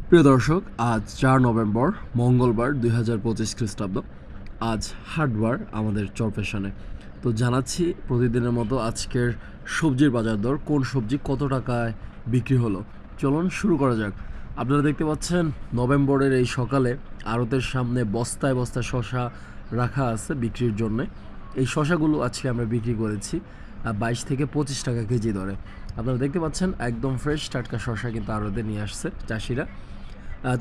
প্রিয় দর্শক, আজ 4 নভেম্বর মঙ্গলবার 2025 খ্রিস্টাব্দ। আজ হাটবার আমাদের চরপেশনে। তো জানাচ্ছি প্রতিদিনের মতো আজকের সবজির বাজার দর, কোন সবজি কত টাকায় বিক্রি হলো। চলুন শুরু করা যাক। আপনারা দেখতে পাচ্ছেন নভেম্বরের এই সকালে আড়তের সামনে বস্তায় বস্তায় শশা রাখা আছে বিক্রির জন্যে। এই শশাগুলো আজকে আমরা বিক্রি করেছি 22 থেকে 25 টাকা কেজি দরে। আপনারা দেখতে পাচ্ছেন একদম ফ্রেশ টাটকা শশা কিন্তু আড়তে নিয়ে আসছে চাষিরা।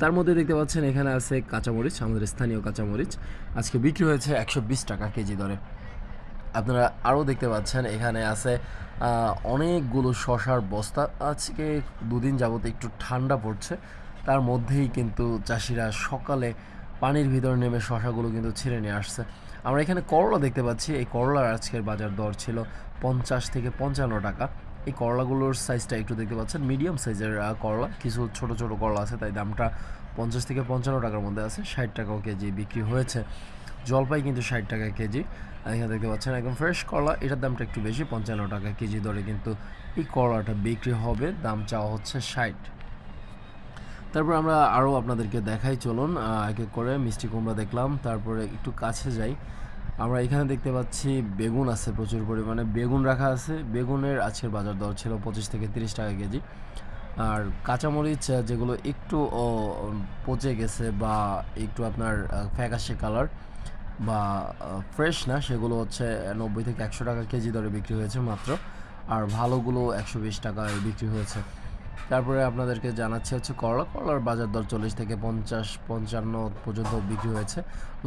তার মধ্যে দেখতে পাচ্ছেন এখানে আছে কাঁচামরিচ, আমাদের স্থানীয় কাঁচামরিচ আজকে বিক্রি হয়েছে 120 টাকা কেজি দরে। আপনারা আরও দেখতে পাচ্ছেন এখানে আছে অনেকগুলো শশার বস্তা। আজকে দুদিন যাবত একটু ঠান্ডা পড়ছে, তার মধ্যেই কিন্তু চাষিরা সকালে পানির ভিতরে নেমে শশাগুলো কিন্তু ছিঁড়ে নিয়ে আসছে। আমরা এখানে করলা দেখতে পাচ্ছি, এই করলার আজকের বাজার দর ছিল 50 থেকে 55 টাকা। এই করলাগুলোর সাইজটা একটু দেখতে পাচ্ছেন মিডিয়াম সাইজের করলা, কিছু ছোট ছোট করলা আছে, তাই দামটা 50 থেকে 55 টাকার মধ্যে আছে। 60 টাকাও কেজি বিক্রি হয়েছে। জলপাই কিন্তু 60 টাকা কেজি। এখানে দেখতে পাচ্ছেন একদম ফ্রেশ করলা, এটার দামটা একটু বেশি, 55 টাকা কেজি দরে কিন্তু এই করলাটা বিক্রি হবে। দাম চাওয়া হচ্ছে 60। তারপর আমরা আরও আপনাদেরকে দেখাই, চলুন এক এক করে। মিষ্টি কুমড়া দেখলাম, তারপরে একটু কাছে যাই। আমরা এখানে দেখতে পাচ্ছি বেগুন আছে, প্রচুর পরিমাণে বেগুন রাখা আছে। বেগুনের আজকের বাজার দর ছিল 25 থেকে 30 টাকা কেজি। আর কাঁচামরিচ যেগুলো একটু পচে গেছে বা একটু আপনার ফ্যাকাশে কালার বা ফ্রেশ না, সেগুলো হচ্ছে 90 থেকে 100 টাকা কেজি দরে বিক্রি হয়েছে মাত্র। আর ভালোগুলো 120 টাকায় বিক্রি হয়েছে। তারপরে আপনাদেরকে জানাচ্ছি হচ্ছে করলার বাজার দর 40 থেকে 50-55 পর্যন্ত বিক্রি হয়েছে।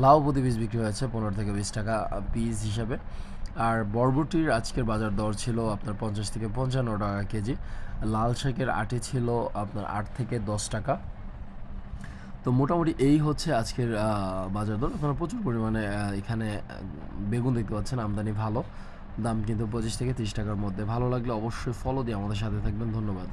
লাউ প্রতি পিস বিক্রি হয়েছে 15 থেকে 20 টাকা পিস হিসাবে। আর বরবটির আজকের বাজার দর ছিল আপনার 50 থেকে 55 টাকা কেজি। লাল শাকের আটি ছিল আপনার 8 থেকে 10 টাকা। তো মোটামুটি এই হচ্ছে আজকের বাজার দর। আপনারা প্রচুর পরিমাণে এখানে বেগুন দেখতে পাচ্ছেন, আমদানি ভালো। দাম কিন্তু 25 থেকে 30 টাকার মধ্যে। ভালো লাগলে অবশ্যই ফলো দিয়ে আমাদের সাথে থাকবেন। ধন্যবাদ।